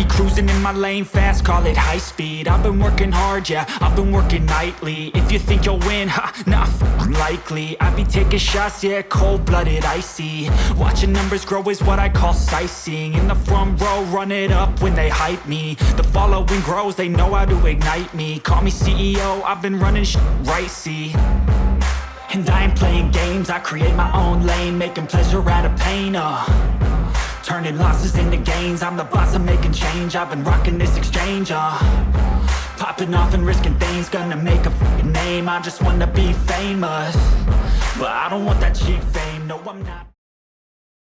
Cruising in my lane fast, call it high speed. I've been working hard, yeah, I've been working nightly. If you think you'll win, ha, not likely. I be taking shots, yeah, cold-blooded, icy. Watching numbers grow is what I call sightseeing. In the front row, run it up when they hype me. The following grows, they know how to ignite me. Call me CEO, I've been running right, see. And I ain't playing games, I create my own lane, making pleasure out of pain, turning losses into gains. I'm the boss, I'm making change. I've been rocking this exchange, popping off and risking things. Gonna make a name, I just wanna be famous. But I don't want that cheap fame, no I'm not.